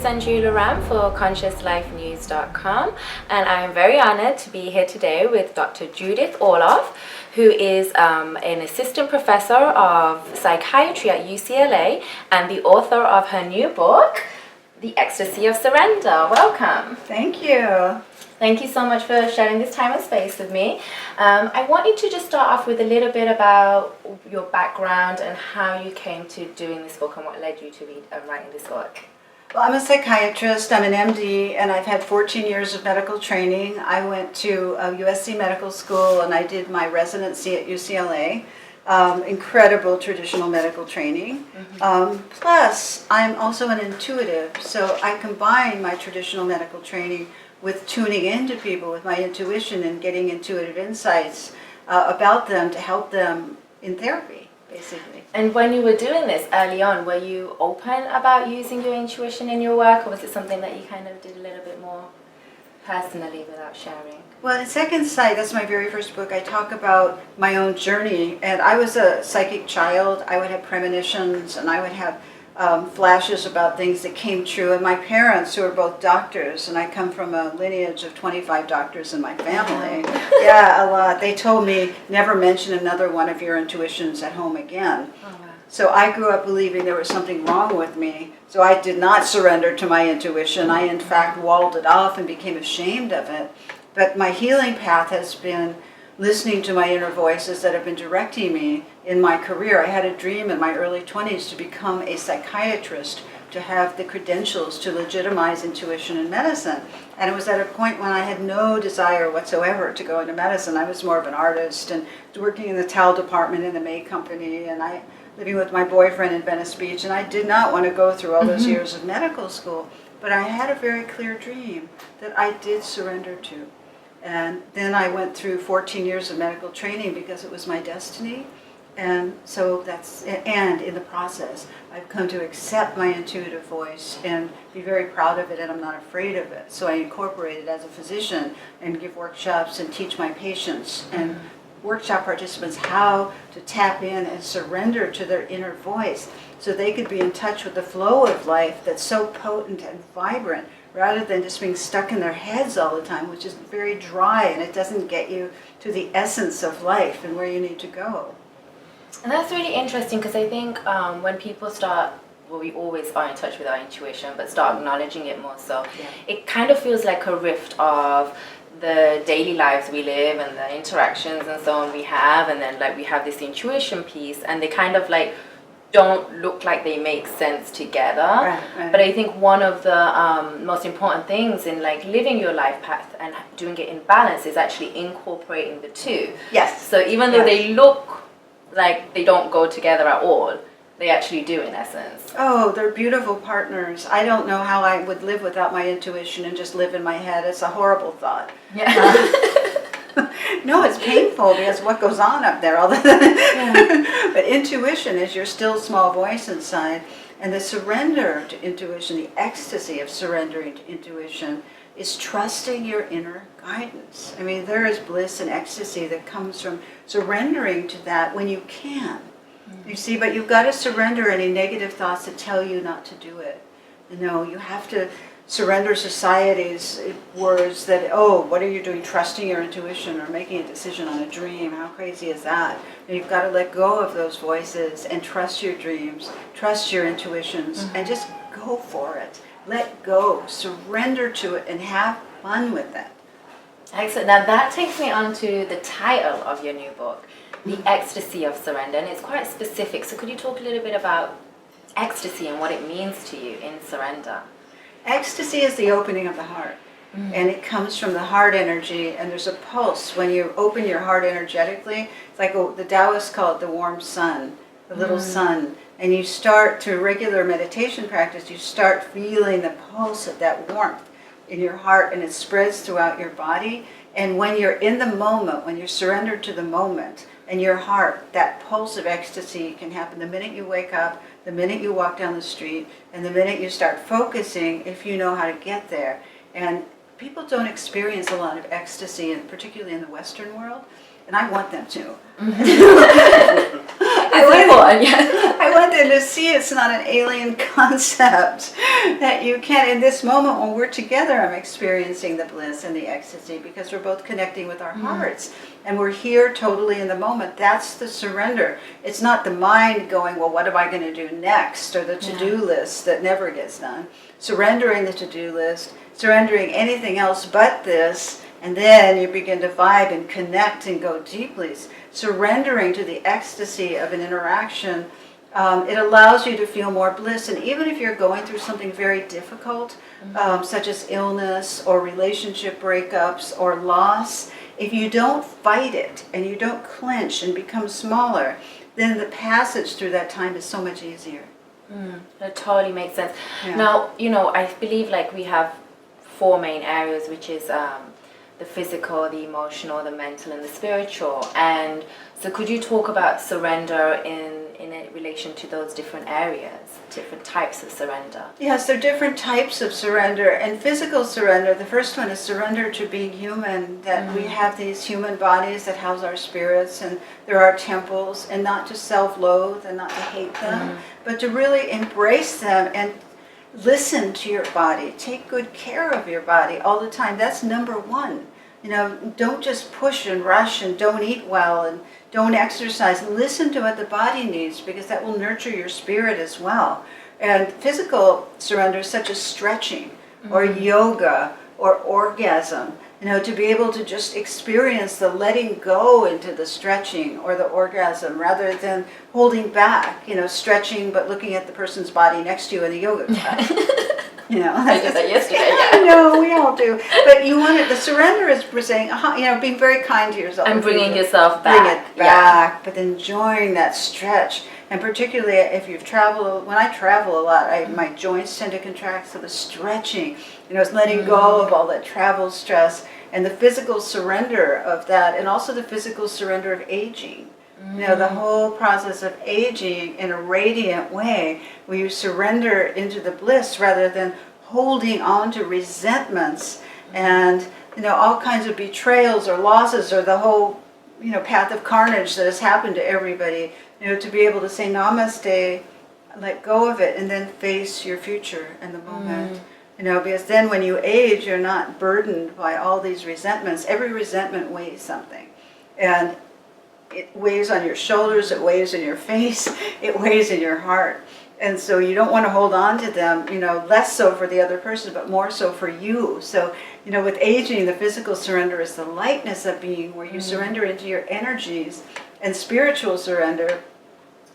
present Julia Ram for ConsciousLifeNews.com, and I am very honored to be here today with Dr. Judith Orloff, who is an assistant professor of psychiatry at UCLA and the author of her new book, The Ecstasy of Surrender. Welcome. Thank you. Thank you so much for sharing this time and space with me. I want you to just start off with a little bit about your background and how you came to doing this book and what led you to writing this book. Well, I'm a psychiatrist, I'm an MD, and I've had 14 years of medical training. I went to USC Medical School and I did my residency at UCLA. Incredible traditional medical training. Plus, I'm also an intuitive, so I combine my traditional medical training with tuning into people with my intuition and getting intuitive insights about them to help them in therapy, basically. And when you were doing this early on, were you open about using your intuition in your work, or was it something that you kind of did a little bit more personally without sharing? Well, in Second Sight, that's my very first book, I talk about my own journey. And I was a psychic child. I would have premonitions and I would have flashes about things that came true. And my parents, who are both doctors, and I come from a lineage of 25 doctors in my family. Yeah, a lot. They told me, never mention another one of your intuitions at home again. Oh, wow. So I grew up believing there was something wrong with me. So I did not surrender to my intuition. I, in fact, walled it off and became ashamed of it. But my healing path has been listening to my inner voices that have been directing me in my career. I had a dream in my early 20s to become a psychiatrist, to have the credentials to legitimize intuition in medicine. And it was at a point when I had no desire whatsoever to go into medicine. I was more of an artist and working in the towel department in the May Company, and living with my boyfriend in Venice Beach, and I did not want to go through all those years of medical school. But I had a very clear dream that I did surrender to. And then I went through 14 years of medical training because it was my destiny. And so and in the process, I've come to accept my intuitive voice and be very proud of it, and I'm not afraid of it. So I incorporate it as a physician and give workshops and teach my patients and workshop participants how to tap in and surrender to their inner voice so they could be in touch with the flow of life that's so potent and vibrant, rather than just being stuck in their heads all the time, which is very dry and it doesn't get you to the essence of life and where you need to go. And that's really interesting, because I think when people start, well, we always are in touch with our intuition, but start acknowledging it more so, it kind of feels like a rift of the daily lives we live and the interactions and so on we have, and then like we have this intuition piece, and they kind of like don't look like they make sense together. Right. But I think one of the most important things in like living your life path and doing it in balance is actually incorporating the two. Yes. So even though they look like they don't go together at all, they actually do in essence. Oh, they're beautiful partners. I don't know how I would live without my intuition and just live in my head. It's a horrible thought. Yeah. No, it's painful because what goes on up there all the time. But intuition is your still small voice inside, and the surrender to intuition, the ecstasy of surrendering to intuition, is trusting your inner guidance. I mean, there is bliss and ecstasy that comes from surrendering to that when you can. You see, but you've got to surrender any negative thoughts that tell you not to do it. You know, you have to surrender society's words that, oh, what are you doing, trusting your intuition or making a decision on a dream? How crazy is that? And you've got to let go of those voices and trust your dreams, trust your intuitions, and just go for it. Let go, surrender to it, and have fun with it. Excellent. Now that takes me on to the title of your new book, The Ecstasy of Surrender, and it's quite specific. So could you talk a little bit about ecstasy and what it means to you in surrender? Ecstasy is the opening of the heart, and it comes from the heart energy, and there's a pulse. When you open your heart energetically, it's like the Taoists call it the warm sun, the little sun, and you start, through regular meditation practice, you start feeling the pulse of that warmth in your heart, and it spreads throughout your body. And when you're in the moment, when you're surrendered to the moment, and your heart, that pulse of ecstasy can happen the minute you wake up, the minute you walk down the street, and the minute you start focusing, if you know how to get there. And people don't experience a lot of ecstasy, and particularly in the Western world, and I want them to. I I want them to see it's not an alien concept, that you can, in this moment when we're together, I'm experiencing the bliss and the ecstasy because we're both connecting with our hearts. And we're here totally in the moment. That's the surrender. It's not the mind going, well, what am I going to do next? Or the to-do list that never gets done. Surrendering the to-do list, surrendering anything else but this, and then you begin to vibe and connect and go deeply. Surrendering to the ecstasy of an interaction, it allows you to feel more bliss. And even if you're going through something very difficult, such as illness or relationship breakups or loss, if you don't fight it and you don't clench and become smaller, then the passage through that time is so much easier. That totally makes sense. Yeah. Now, I believe like we have 4 main areas, which is the physical, the emotional, the mental, and the spiritual. And so could you talk about surrender in relation to those different areas, different types of surrender? Yes, there are different types of surrender. And physical surrender, the first one is surrender to being human, that we have these human bodies that house our spirits, and there are temples, and not to self-loathe and not to hate them, but to really embrace them and listen to your body. Take good care of your body all the time. That's number one. Don't just push and rush and don't eat well and don't exercise. Listen to what the body needs because that will nurture your spirit as well. And physical surrender, such as stretching or yoga or orgasm, to be able to just experience the letting go into the stretching or the orgasm rather than holding back, stretching but looking at the person's body next to you in a yoga class. I did that yesterday. I know, we all do. But you want it, the surrender is saying, being very kind to yourself. And bringing yourself back. Bring it back, but enjoying that stretch. And particularly if you've traveled, when I travel a lot, my joints tend to contract, so the stretching, it's letting go of all that travel stress and the physical surrender of that, and also the physical surrender of aging. The whole process of aging in a radiant way, where you surrender into the bliss rather than holding on to resentments and all kinds of betrayals or losses or the whole path of carnage that has happened to everybody. To be able to say namaste, let go of it, and then face your future and the moment. Because then when you age, you're not burdened by all these resentments. Every resentment weighs something, and it weighs on your shoulders, it weighs in your face, it weighs in your heart. And so you don't want to hold on to them, less so for the other person, but more so for you. So, with aging, the physical surrender is the lightness of being, where you surrender into your energies, and spiritual surrender,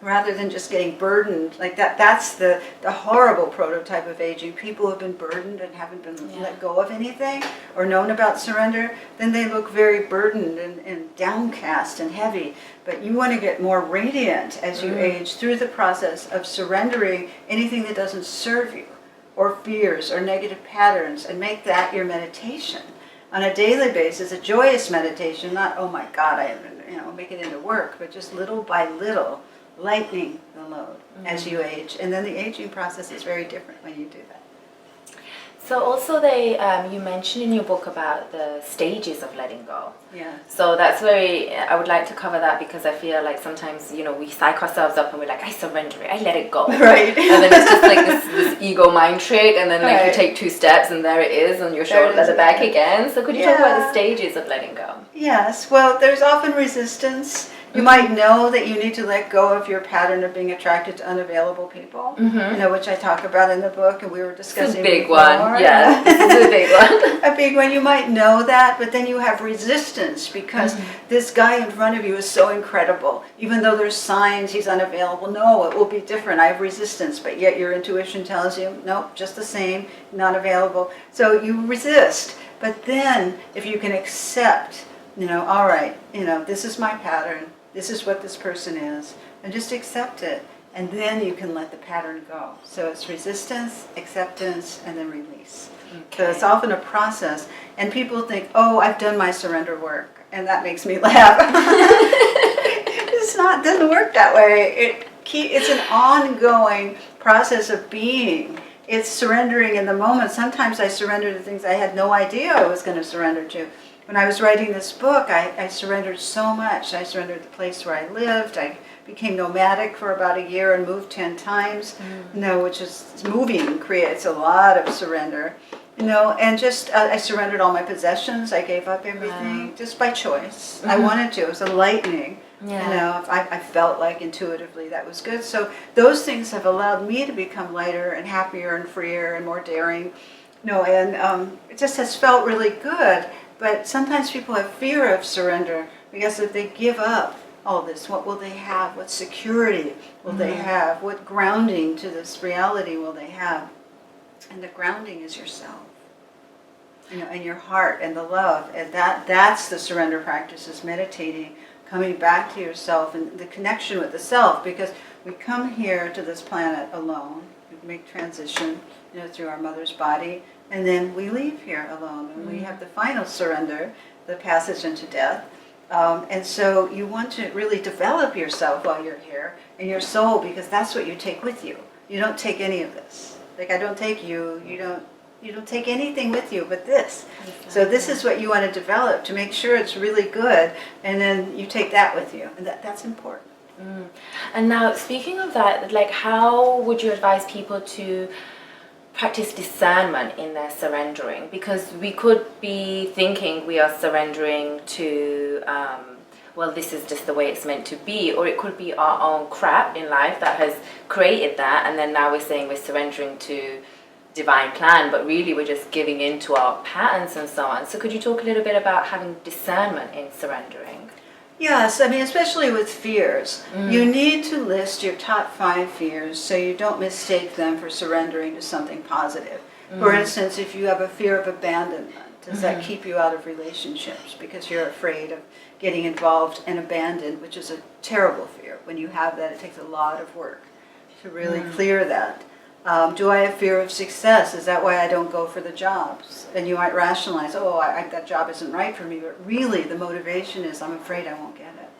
rather than just getting burdened like that. That's the horrible prototype of aging. People who have been burdened and haven't been let go of anything or known about surrender, then they look very burdened and downcast and heavy. But you want to get more radiant as you age through the process of surrendering anything that doesn't serve you, or fears or negative patterns, and make that your meditation on a daily basis, a joyous meditation, not, oh my God, I have make it into work, but just little by little, lightening the load as you age. And then the aging process is very different when you do that. So also you mentioned in your book about the stages of letting go. Yeah. So that's I would like to cover that, because I feel like sometimes, we psych ourselves up and we're like, I surrender it, I let it go. Right. And then it's just like this ego mind trick, and then you take 2 steps and there it is on your shoulder back again. So could you talk about the stages of letting go? Yes. Well, there's often resistance. You might know that you need to let go of your pattern of being attracted to unavailable people, which I talk about in the book, and we were discussing. It's a big one, yeah. This is a big one. A big one. You might know that, but then you have resistance because this guy in front of you is so incredible. Even though there's signs he's unavailable, no, it will be different. I have resistance, but yet your intuition tells you, nope, just the same, not available. So you resist. But then, if you can accept, all right, this is my pattern. This is what this person is, and just accept it, and then you can let the pattern go. So it's resistance, acceptance, and then release. Okay. So it's often a process, and people think, oh, I've done my surrender work, and that makes me laugh. It doesn't work that way. It's an ongoing process of being. It's surrendering in the moment. Sometimes I surrender to things I had no idea I was going to surrender to. When I was writing this book, I surrendered so much. I surrendered the place where I lived. I became nomadic for about a year and moved 10 times, which is moving creates a lot of surrender. And just I surrendered all my possessions. I gave up everything just by choice. I wanted to. It was enlightening. I felt like intuitively that was good. So those things have allowed me to become lighter and happier and freer and more daring. It just has felt really good. But sometimes people have fear of surrender because if they give up all this, what will they have? What security will they have? What grounding to this reality will they have? And the grounding is yourself, and your heart and the love. And that's the surrender practice, is meditating, coming back to yourself and the connection with the self, because we come here to this planet alone. We make transition, through our mother's body, and then we leave here alone. And we have the final surrender, the passage into death. And so you want to really develop yourself while you're here, and your soul, because that's what you take with you. You don't take any of this. Like, I don't take you, you don't take anything with you but this. Exactly. So this is what you want to develop to make sure it's really good, and then you take that with you, and that's important. And now, speaking of that, like, how would you advise people to practice discernment in their surrendering? Because we could be thinking we are surrendering to well, this is just the way it's meant to be, or it could be our own crap in life that has created that, and then now we're saying we're surrendering to divine plan, but really we're just giving in to our patterns and so on. So could you talk a little bit about having discernment in surrendering? Yes, I mean, especially with fears. You need to list your top 5 fears so you don't mistake them for surrendering to something positive. For instance, if you have a fear of abandonment, does that keep you out of relationships because you're afraid of getting involved and abandoned, which is a terrible fear. When you have that, it takes a lot of work to really clear that. Do I have fear of success? Is that why I don't go for the jobs? And you might rationalize, that job isn't right for me, but really the motivation is I'm afraid I won't get it.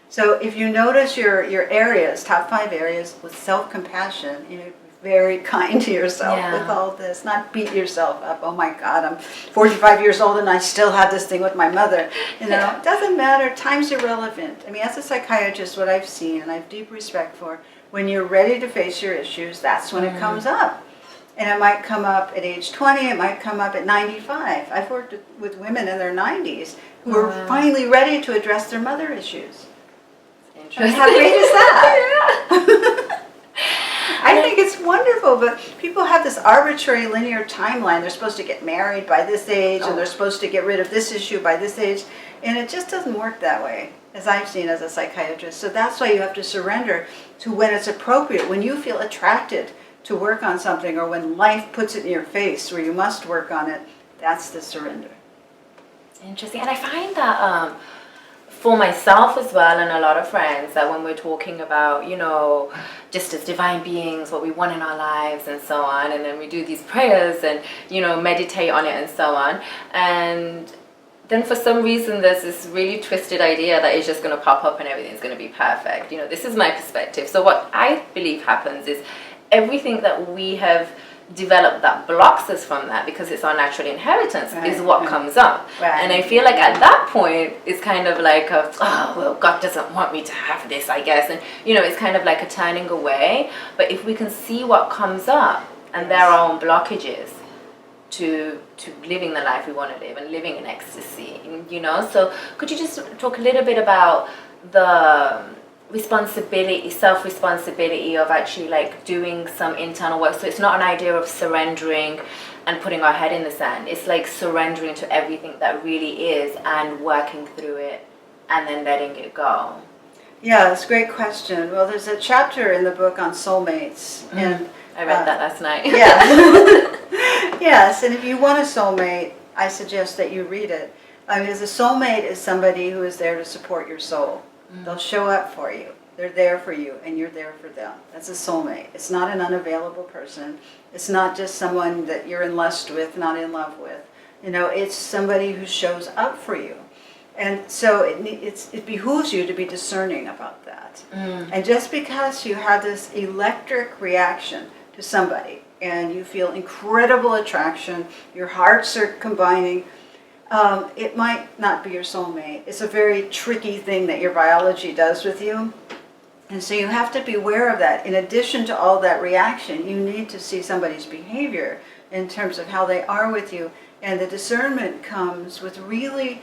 So if you notice your areas, top 5 areas with self-compassion, very kind to yourself with all this, not beat yourself up. Oh my God, I'm 45 years old and I still have this thing with my mother. It doesn't matter. Time's irrelevant. I mean, as a psychiatrist, what I've seen, and I have deep respect for, when you're ready to face your issues, that's when it comes up. And it might come up at age 20, it mimight come up at 95. I've worked with women in their 90s who are finally ready to address their mother issues. Interesting. I mean, how great is that? I think it's wonderful, but people have this arbitrary linear timeline. They're supposed to get married by this age, and they're supposed to get rid of this issue by this age, and it just doesn't work that way, as I've seen as a psychiatrist. So that's why you have to surrender to when it's appropriate, when you feel attracted to work on something, or when life puts it in your face where you must work on it. That's the surrender. Interesting. And I find that for myself as well, and a lot of friends, that when we're talking about, just as divine beings, what we want in our lives and so on, and then we do these prayers and, meditate on it and so on, and then for some reason there's this really twisted idea that it's just going to pop up and everything's going to be perfect. This is my perspective. So what I believe happens is everything that we have developed that blocks us from that, because it's our natural inheritance, is what comes up. And I feel like at that point it's kind of like God doesn't want me to have this, I guess, and it's kind of like a turning away. But if we can see what comes up, and there are our own blockages to living the life we want to live and living in ecstasy, so could you just talk a little bit about the self-responsibility of actually like doing some internal work? So it's not an idea of surrendering and putting our head in the sand. It's like surrendering to everything that really is and working through it and then letting it go. Yeah, that's a great question. Well, there's a chapter in the book on soulmates. And I read that last night. Yes, and if you want a soulmate, I suggest that you read it. Because a soulmate is somebody who is there to support your soul. They'll show up for you. They're there for you, and you're there for them. That's a soulmate. It's not an unavailable person. It's not just someone that you're in lust with, not in love with. It's somebody who shows up for you. And so it behooves you to be discerning about that. And just because you have this electric reaction to somebody, and you feel incredible attraction, your hearts are combining, it might not be your soulmate. It's a very tricky thing that your biology does with you. And so you have to be aware of that. In addition to all that reaction, you need to see somebody's behavior in terms of how they are with you. And the discernment comes with really,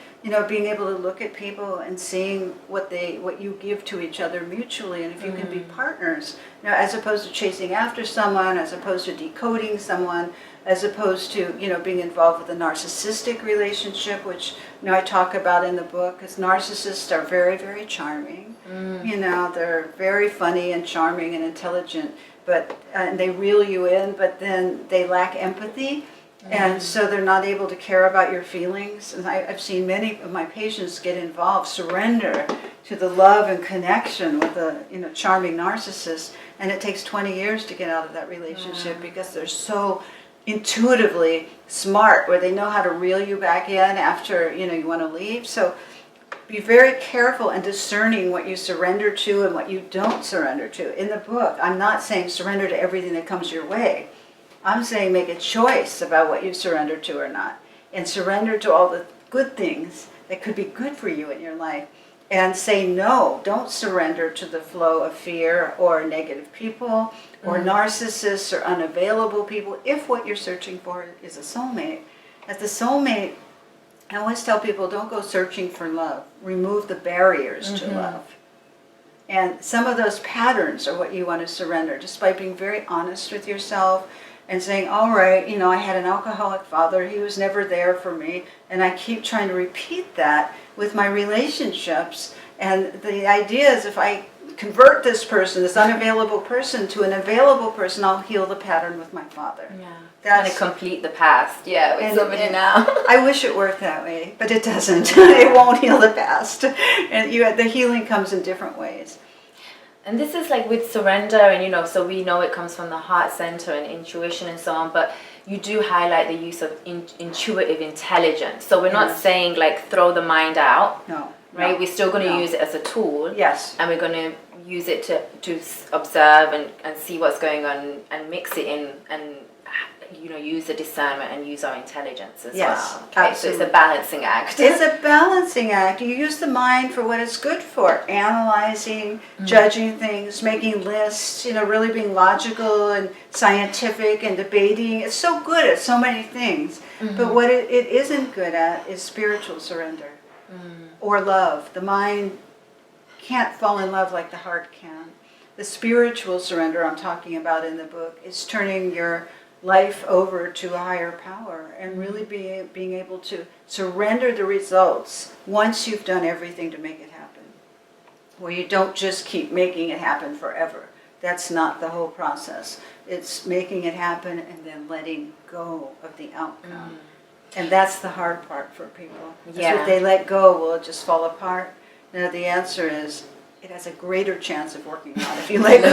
being able to look at people and seeing what you give to each other mutually, and if you can be partners, as opposed to chasing after someone, as opposed to decoding someone, as opposed to, being involved with a narcissistic relationship, which, I talk about in the book, because narcissists are very, very charming. They're very funny and charming and intelligent, but and they reel you in, but then they lack empathy. And so they're not able to care about your feelings. And I've seen many of my patients get involved, surrender to the love and connection with a charming narcissist. And it takes 20 years to get out of that relationship because they're so intuitively smart, where they know how to reel you back in after you want to leave. So be very careful and discerning what you surrender to and what you don't surrender to. In the book, I'm not saying surrender to everything that comes your way. I'm saying make a choice about what you surrender to or not, and surrender to all the good things that could be good for you in your life, and say no. Don't surrender to the flow of fear or negative people or narcissists or unavailable people if what you're searching for is a soulmate. As the soulmate, I always tell people, don't go searching for love. Remove the barriers to love. And some of those patterns are what you want to surrender, just by being very honest with yourself and saying, all right, I had an alcoholic father. He was never there for me. And I keep trying to repeat that with my relationships. And the idea is, if I convert this person, this unavailable person, to an available person, I'll heal the pattern with my father. Yeah. That's to complete the past, with somebody now. I wish it worked that way, but it doesn't. It won't heal the past. And the healing comes in different ways. And this is like with surrender, and so we know it comes from the heart center and intuition and so on, but you do highlight the use of intuitive intelligence. So we're not saying like throw the mind out. No. Right? We're still going to use it as a tool. Yes. And we're going to use it to observe and see what's going on and mix it in and use the discernment and use our intelligence as well. Okay, absolutely. So it's a balancing act. It's a balancing act. You use the mind for what it's good for, analyzing, judging things, making lists, really being logical and scientific and debating. It's so good at so many things. But what it isn't good at is spiritual surrender or love. The mind can't fall in love like the heart can. The spiritual surrender I'm talking about in the book is turning your life over to a higher power and really being able to surrender the results once you've done everything to make it happen. Where you don't just keep making it happen forever. That's not the whole process. It's making it happen and then letting go of the outcome. And that's the hard part for people. If they let go, will it just fall apart? No, the answer is, it has a greater chance of working out if you let go.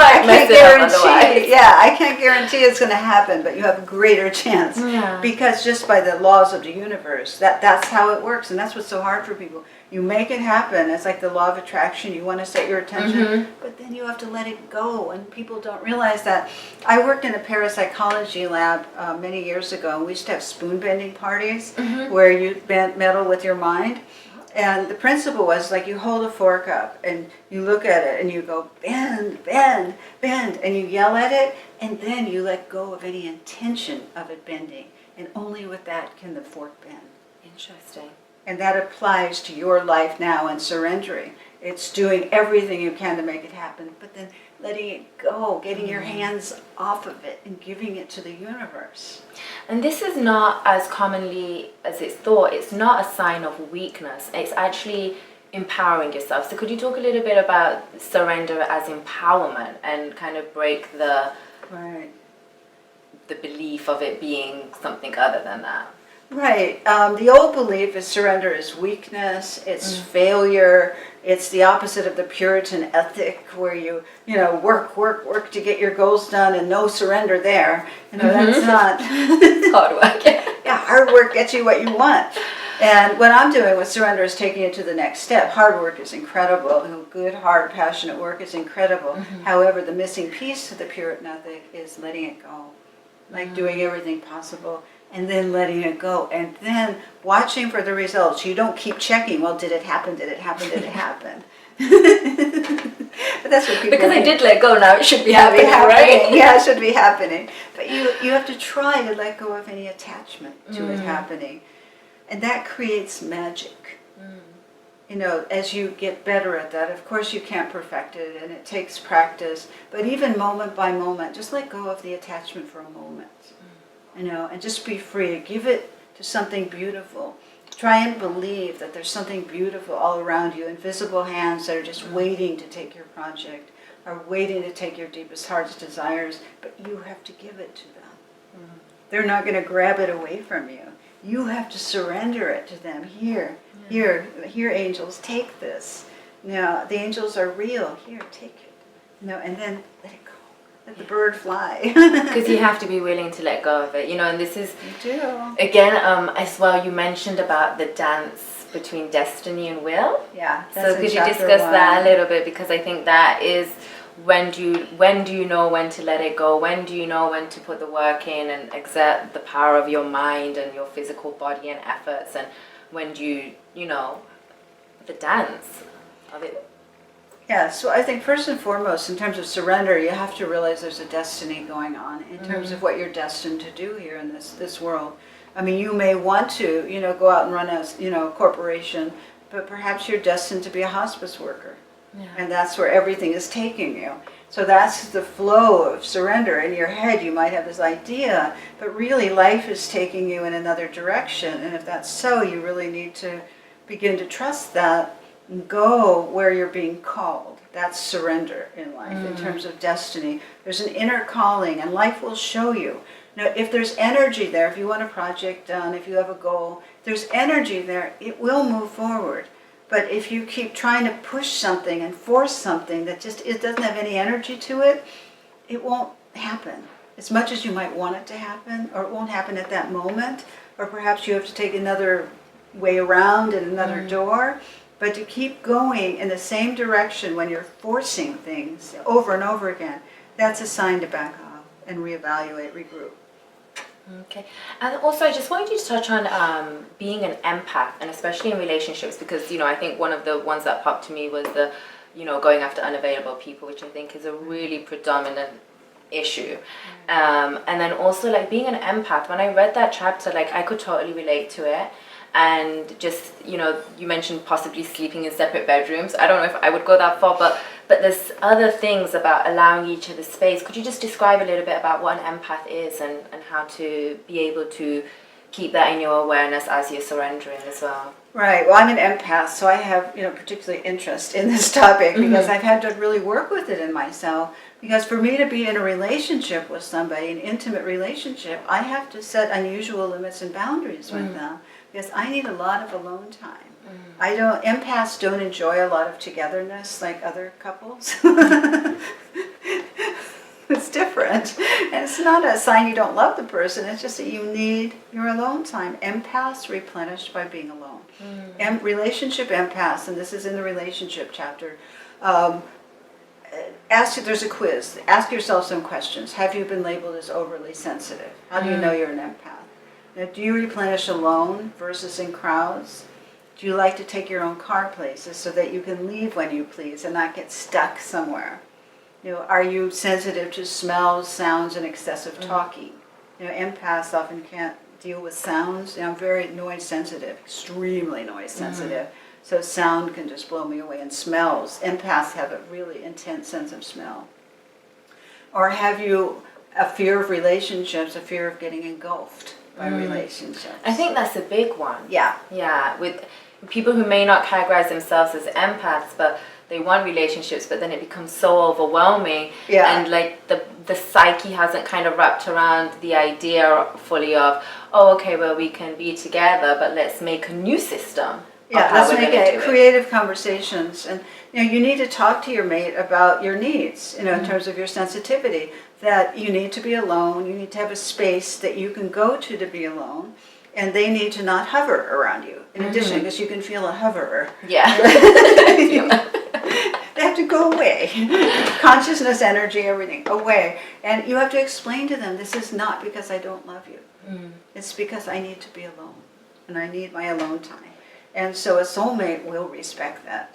I can't guarantee it's going to happen, but you have a greater chance. Because just by the laws of the universe, that's how it works. And that's what's so hard for people. You make it happen. It's like the law of attraction. You want to set your attention, but then you have to let it go. And people don't realize that. I worked in a parapsychology lab many years ago, and we used to have spoon bending parties where you bent metal with your mind. And the principle was, like, you hold a fork up and you look at it and you go, bend, bend, bend, and you yell at it, and then you let go of any intention of it bending. And only with that can the fork bend. Interesting. And that applies to your life now and surrendering. It's doing everything you can to make it happen, but then letting it go, getting your hands off of it and giving it to the universe. And this is not as commonly as it's thought. It's not a sign of weakness. It's actually empowering yourself. So could you talk a little bit about surrender as empowerment and kind of break the belief of it being something other than that? Right. The old belief is surrender is weakness, it's failure, it's the opposite of the Puritan ethic where you work to get your goals done and no surrender there. That's not... hard work. Yeah, hard work gets you what you want. And what I'm doing with surrender is taking it to the next step. Hard work is incredible. Good, hard, passionate work is incredible. However, the missing piece to the Puritan ethic is letting it go. Like doing everything possible. And then letting it go, and then watching for the results. You don't keep checking, well, did it happen, did it happen, did it happen? But that's what people Because I think. did let go, now it should be happening, right? Yeah, it should be happening. But you have to try to let go of any attachment to it happening. And that creates magic. You know, as you get better at that, of course you can't perfect it, and it takes practice. But even moment by moment, just let go of the attachment for a moment. You know, and just be free. Give it to something beautiful. Try and believe that there's something beautiful all around you, invisible hands that are just waiting to take your project, are waiting to take your deepest heart's desires, but you have to give it to them. They're not going to grab it away from you. You have to surrender it to them. Here, angels, take this. Now, the angels are real. Here, take it. You know, and then let it go. Let the bird fly. Because you have to be willing to let go of it, you know, and this is, you do. Again, as well, you mentioned about the dance between destiny and will. Yeah. So could you discuss that a little bit? Because I think that is, when do you know when to let it go? When do you know when to put the work in and exert the power of your mind and your physical body and efforts? And when do you know, the dance of it? Yeah, so I think first and foremost, in terms of surrender, you have to realize there's a destiny going on in terms of what you're destined to do here in this world. I mean, you may want to, you know, go out and run a corporation, but perhaps you're destined to be a hospice worker. Yeah. And that's where everything is taking you. So that's the flow of surrender. In your head, you might have this idea, but really life is taking you in another direction. And if that's so, you really need to begin to trust that. Go where you're being called. That's surrender in life in terms of destiny. There's an inner calling, and life will show you. Now, if there's energy there, if you want a project done, if you have a goal, if there's energy there, it will move forward. But if you keep trying to push something and force something that just it doesn't have any energy to it, it won't happen. As much as you might want it to happen, or it won't happen at that moment, or perhaps you have to take another way around and another door. But to keep going in the same direction when you're forcing things over and over again, that's a sign to back off and reevaluate, regroup. Okay. And also I just wanted you to touch on being an empath, and especially in relationships, because, you know, I think one of the ones that popped to me was the, you know, going after unavailable people, which I think is a really predominant issue. And then also, like, being an empath, when I read that chapter, like, I could totally relate to it. And just, you know, you mentioned possibly sleeping in separate bedrooms. I don't know if I would go that far, but there's other things about allowing each other space. Could you just describe a little bit about what an empath is and how to be able to keep that in your awareness as you're surrendering as well? Right. Well, I'm an empath, so I have, you know, particularly interest in this topic because I've had to really work with it in myself. Because for me to be in a relationship with somebody, an intimate relationship, I have to set unusual limits and boundaries with them. Because I need a lot of alone time. Empaths don't enjoy a lot of togetherness like other couples. It's different. And it's not a sign you don't love the person, it's just that you need your alone time. Empaths replenish by being alone. Relationship empaths, and this is in the relationship chapter, there's a quiz. Ask yourself some questions. Have you been labeled as overly sensitive? How do you know you're an empath? Now, do you replenish alone versus in crowds? Do you like to take your own car places so that you can leave when you please and not get stuck somewhere? You know, are you sensitive to smells, sounds, and excessive talking? You know, empaths often can't deal with sounds. You know, I'm very noise sensitive, extremely noise sensitive. So sound can just blow me away. And smells, empaths have a really intense sense of smell. Or have you a fear of relationships, a fear of getting engulfed by relationships? I think that's a big one. Yeah. Yeah, with people who may not categorize themselves as empaths, but they want relationships, but then it becomes so overwhelming. Yeah. And like the psyche hasn't kind of wrapped around the idea fully of, oh, okay, well, we can be together, but let's make a new system. Yeah, let's make it creative conversations. And, you know, you need to talk to your mate about your needs, you know, in terms of your sensitivity, that you need to be alone, you need to have a space that you can go to be alone, and they need to not hover around you. In addition, because you can feel a hoverer. Yeah. They have to go away. Consciousness, energy, everything, away. And you have to explain to them, this is not because I don't love you. It's because I need to be alone, and I need my alone time. And so a soulmate will respect that.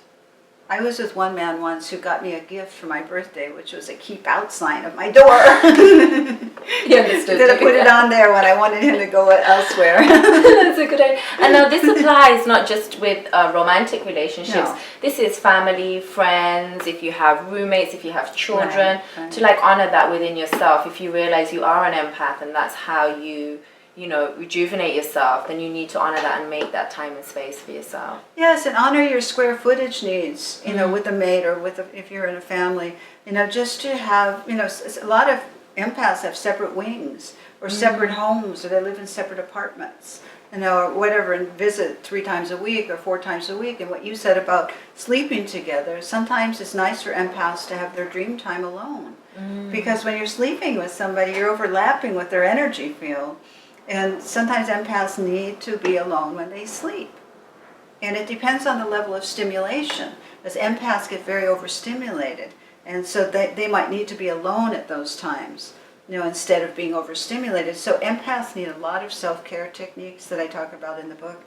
I was with one man once who got me a gift for my birthday, which was a keep out sign of my door. He understood. That I put it on there when I wanted him to go elsewhere. That's a good idea. And now this applies not just with romantic relationships. No. This is family, friends, if you have roommates, if you have children, Right. to like honor that within yourself. If you realize you are an empath and that's how you rejuvenate yourself, then you need to honor that and make that time and space for yourself. Yes, and honor your square footage needs, with a mate or if you're in a family, just to have, a lot of empaths have separate wings or separate homes, or they live in separate apartments, or whatever, and visit 3 times a week or 4 times a week. And what you said about sleeping together, sometimes it's nice for empaths to have their dream time alone. Because when you're sleeping with somebody, you're overlapping with their energy field. And sometimes empaths need to be alone when they sleep. And it depends on the level of stimulation, as empaths get very overstimulated. And so they might need to be alone at those times, instead of being overstimulated. So empaths need a lot of self-care techniques that I talk about in the book.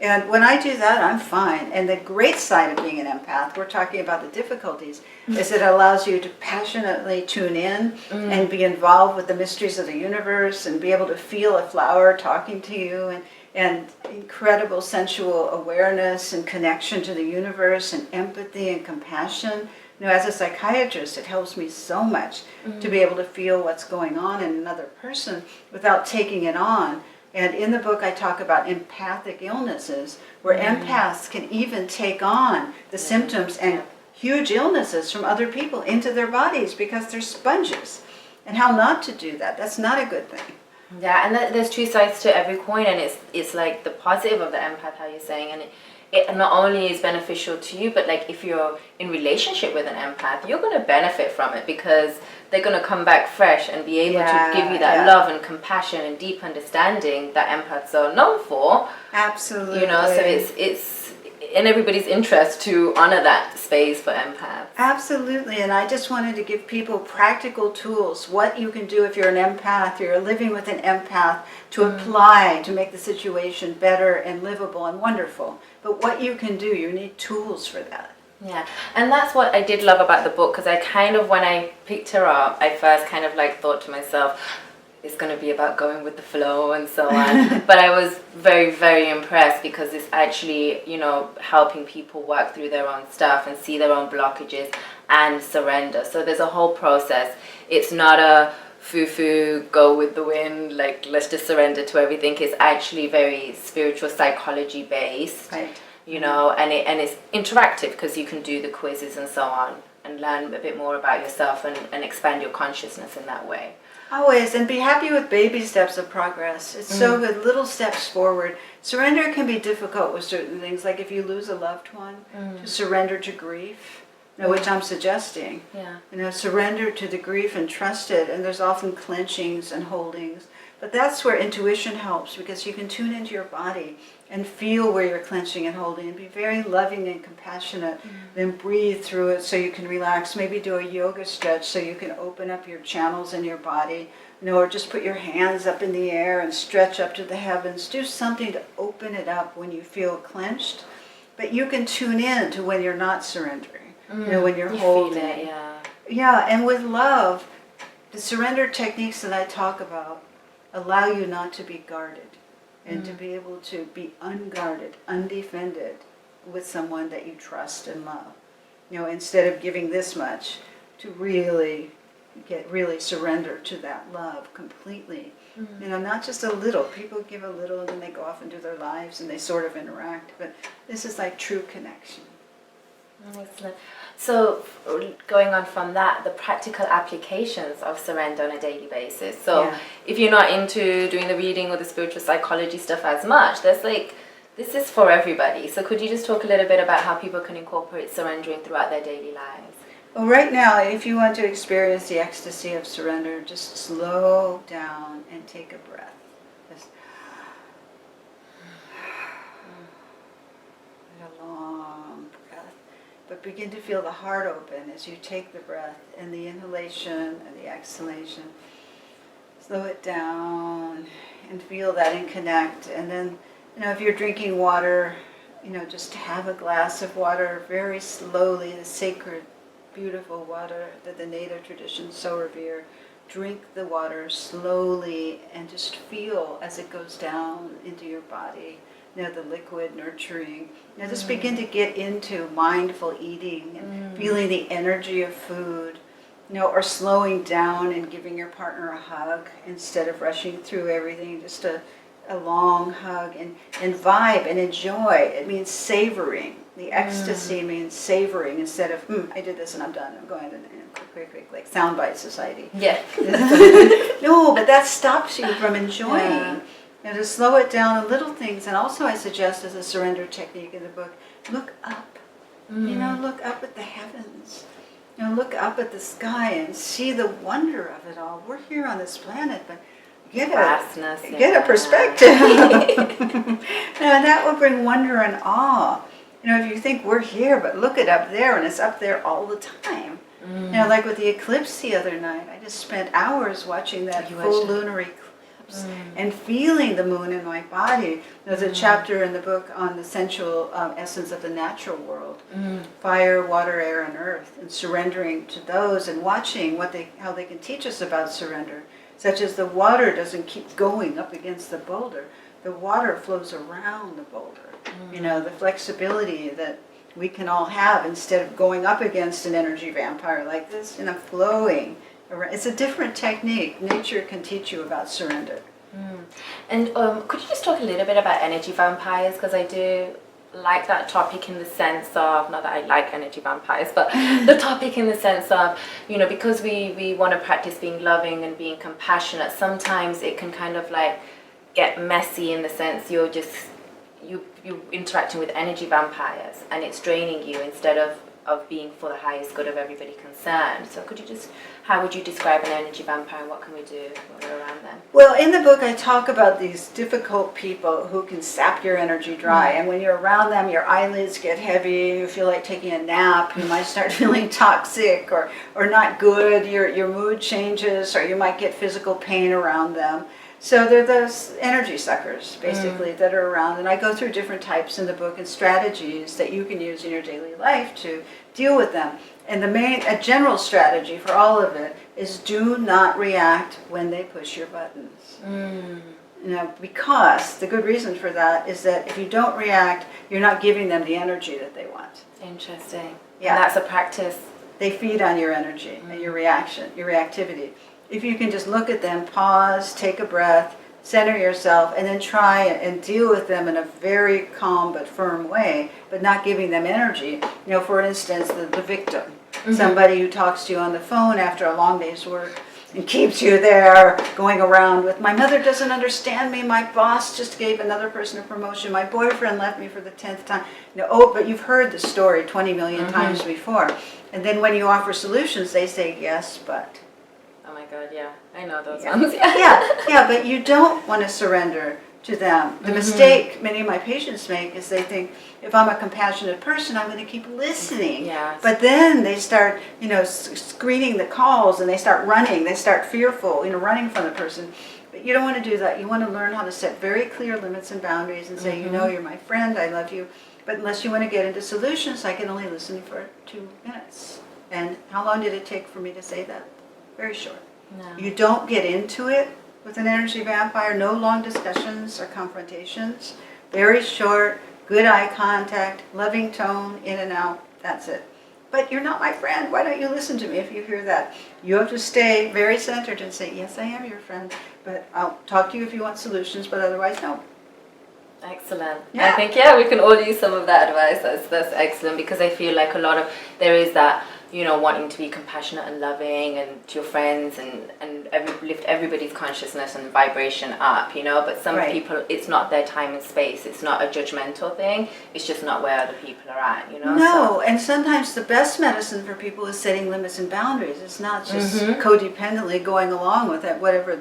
And when I do that, I'm fine. And the great side of being an empath, we're talking about the difficulties, is it allows you to passionately tune in and be involved with the mysteries of the universe and be able to feel a flower talking to you, and incredible sensual awareness and connection to the universe and empathy and compassion. As a psychiatrist, it helps me so much to be able to feel what's going on in another person without taking it on. And in the book, I talk about empathic illnesses, where empaths can even take on the symptoms and huge illnesses from other people into their bodies because they're sponges. And how not to do that. That's not a good thing. Yeah, and there's 2 sides to every coin, and it's like the positive of the empath, how you're saying, and it not only is beneficial to you, but like if you're in relationship with an empath, you're going to benefit from it because they're going to come back fresh and be able to give you that love and compassion and deep understanding that empaths are known for. Absolutely. So it's in everybody's interest to honor that space for empaths. Absolutely, and I just wanted to give people practical tools, what you can do if you're an empath, you're living with an empath, to apply to make the situation better and livable and wonderful. But what you can do, you need tools for that. Yeah, and that's what I did love about the book, because I kind of, when I picked her up, I first kind of like thought to myself, it's going to be about going with the flow and so on. But I was very, very impressed because it's actually, helping people work through their own stuff and see their own blockages and surrender. So there's a whole process. It's not a foo-foo, go with the wind, like let's just surrender to everything. It's actually very spiritual psychology based, Right. And it's interactive because you can do the quizzes and so on and learn a bit more about yourself and expand your consciousness in that way. Always, and be happy with baby steps of progress. It's so good, little steps forward. Surrender can be difficult with certain things, like if you lose a loved one, to surrender to grief, which I'm suggesting. Yeah. Surrender to the grief and trust it, and there's often clenchings and holdings. But that's where intuition helps, because you can tune into your body and feel where you're clenching and holding, and be very loving and compassionate. Then breathe through it so you can relax. Maybe do a yoga stretch so you can open up your channels in your body. Or just put your hands up in the air and stretch up to the heavens. Do something to open it up when you feel clenched. But you can tune in to when you're not surrendering. When you're holding. Feel it, Yeah, and with love, the surrender techniques that I talk about allow you not to be guarded and to be able to be unguarded, undefended with someone that you trust and love. Instead of giving this much, to really surrender to that love completely. Not just a little. People give a little and then they go off and do their lives and they sort of interact, but this is like true connection. Excellent. So going on from that, the practical applications of surrender on a daily basis. So if you're not into doing the reading or the spiritual psychology stuff as much, this is for everybody. So could you just talk a little bit about how people can incorporate surrendering throughout their daily lives? Well, right now, if you want to experience the ecstasy of surrender, just slow down and take a breath. Just a long breath. But begin to feel the heart open as you take the breath and the inhalation and the exhalation. Slow it down and feel that and connect. And then, if you're drinking water, just have a glass of water very slowly, the sacred, beautiful water that the native traditions so revere. Drink the water slowly and just feel as it goes down into your body. The liquid nurturing. Just begin to get into mindful eating and feeling the energy of food. Or slowing down and giving your partner a hug instead of rushing through everything. Just a long hug and vibe and enjoy. It means savoring. The ecstasy means savoring instead of, I did this and I'm done. I'm going to quick, like soundbite society. Yeah. No, but that stops you from enjoying. To slow it down in little things. And also I suggest as a surrender technique in the book, look up. Look up at the heavens. Look up at the sky and see the wonder of it all. We're here on this planet, but get a perspective. And that will bring wonder and awe. If you think we're here, but look it up there, and it's up there all the time. Like with the eclipse the other night, I just spent hours watching that full lunar eclipse and feeling the moon in my body. There's a chapter in the book on the sensual essence of the natural world, fire, water, air, and earth, and surrendering to those and watching how they can teach us about surrender, such as the water doesn't keep going up against the boulder. The water flows around the boulder. The flexibility that we can all have instead of going up against an energy vampire like this, flowing. It's a different technique. Nature can teach you about surrender. And could you just talk a little bit about energy vampires? Because I do like that topic in the sense of, not that I like energy vampires, but the topic in the sense of, because we want to practice being loving and being compassionate, sometimes it can kind of like get messy in the sense you're interacting with energy vampires and it's draining you instead of being for the highest good of everybody concerned. So how would you describe an energy vampire and what can we do when we're around them? Well, in the book I talk about these difficult people who can sap your energy dry. And when you're around them, your eyelids get heavy, you feel like taking a nap, you might start feeling toxic or not good, your mood changes, or you might get physical pain around them. So they're those energy suckers, basically, that are around. And I go through different types in the book and strategies that you can use in your daily life to deal with them. And a general strategy for all of it is do not react when they push your buttons. Because the good reason for that is that if you don't react, you're not giving them the energy that they want. Interesting. Yeah. And that's a practice. They feed on your energy and your reaction, your reactivity. If you can just look at them, pause, take a breath, center yourself, and then try and deal with them in a very calm but firm way, but not giving them energy. For instance, the victim, somebody who talks to you on the phone after a long day's work and keeps you there going around with, my mother doesn't understand me, my boss just gave another person a promotion, my boyfriend left me for the 10th time. But you've heard the story 20 million times before. And then when you offer solutions, they say, yes, but... Oh my God, yeah. I know those ones. Yeah, but you don't want to surrender to them. The mistake many of my patients make is they think, if I'm a compassionate person, I'm going to keep listening. Yes. But then they start, screening the calls and they start running. They start fearful, running from the person. But you don't want to do that. You want to learn how to set very clear limits and boundaries and say, you're my friend, I love you. But unless you want to get into solutions, I can only listen for 2 minutes. And how long did it take for me to say that? Very short. No. You don't get into it with an energy vampire. No long discussions or confrontations. Very short, good eye contact, loving tone, in and out. That's it. But you're not my friend. Why don't you listen to me if you hear that? You have to stay very centered and say, yes, I am your friend, but I'll talk to you if you want solutions, but otherwise, no. Excellent. Yeah. I think, we can all use some of that advice. That's excellent, because I feel like there is that, wanting to be compassionate and loving and to your friends and lift everybody's consciousness and vibration up, but some people, it's not their time and space. It's not a judgmental thing. It's just not where other people are at, No, and sometimes the best medicine for people is setting limits and boundaries. It's not just codependently going along with it, whatever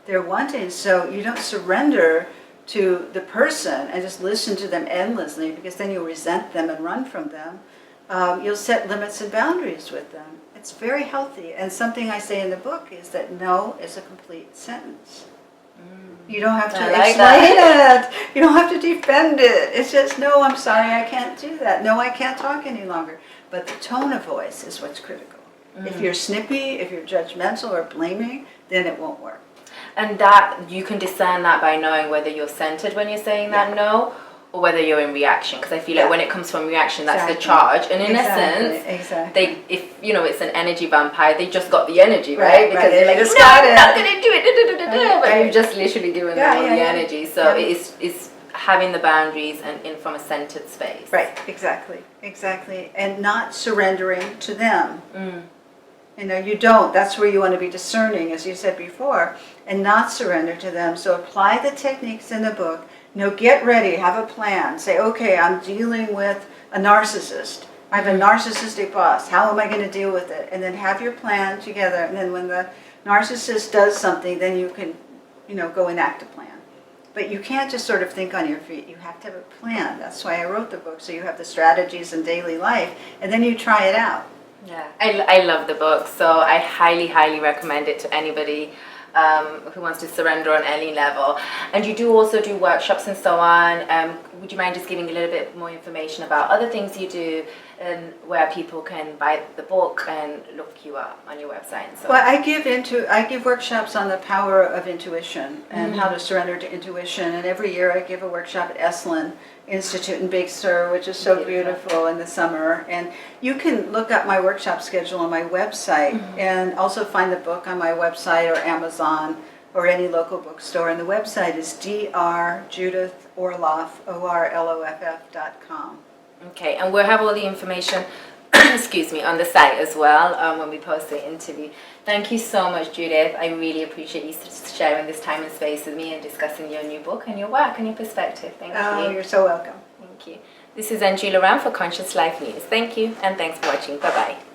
they're wanting. So you don't surrender to the person and just listen to them endlessly, because then you'll resent them and run from them. You'll set limits and boundaries with them. It's very healthy. And something I say in the book is that no is a complete sentence. You don't have to I like explain it. You don't have to defend it. It's just, no, I'm sorry, I can't do that. No, I can't talk any longer. But the tone of voice is what's critical. If you're snippy, if you're judgmental or blaming, then it won't work. And that, you can discern that by knowing whether you're centered when you're saying that no, or whether you're in reaction. Because I feel like when it comes from reaction, that's the charge. And in essence, they, if it's an energy vampire, they just got the energy, right? Because they're like, no, I'm not going to do it. But you've just literally given them all the energy. So it's having the boundaries and in from a centered space. Right, exactly. And not surrendering to them. You don't. That's where you want to be discerning, as you said before, and not surrender to them. So apply the techniques in the book. Get ready, have a plan. Say, okay, I'm dealing with a narcissist. I have a narcissistic boss. How am I going to deal with it? And then have your plan together. And then when the narcissist does something, then you can, go enact a plan. But you can't just sort of think on your feet. You have to have a plan. That's why I wrote the book, so you have the strategies in daily life, and then you try it out. Yeah, I love the book, so I highly, highly recommend it to anybody who wants to surrender on any level. And you do also do workshops and so on. Would you mind just giving a little bit more information about other things you do and where people can buy the book and look you up on your website and so on? Well, I give workshops on the power of intuition and how to surrender to intuition. And every year I give a workshop at Esalen Institute in Big Sur, which is so beautiful in the summer. And you can look up my workshop schedule on my website and also find the book on my website or Amazon or any local bookstore. And the website is Judith Orloff, ORLOFF.com. Okay, and we'll have all the information, excuse me, on the site as well when we post the interview. Thank you so much, Judith. I really appreciate you sharing this time and space with me and discussing your new book and your work and your perspective. Thank you. Oh, you're so welcome. Thank you. This is Angie Laurent for Conscious Life News. Thank you, and thanks for watching. Bye-bye.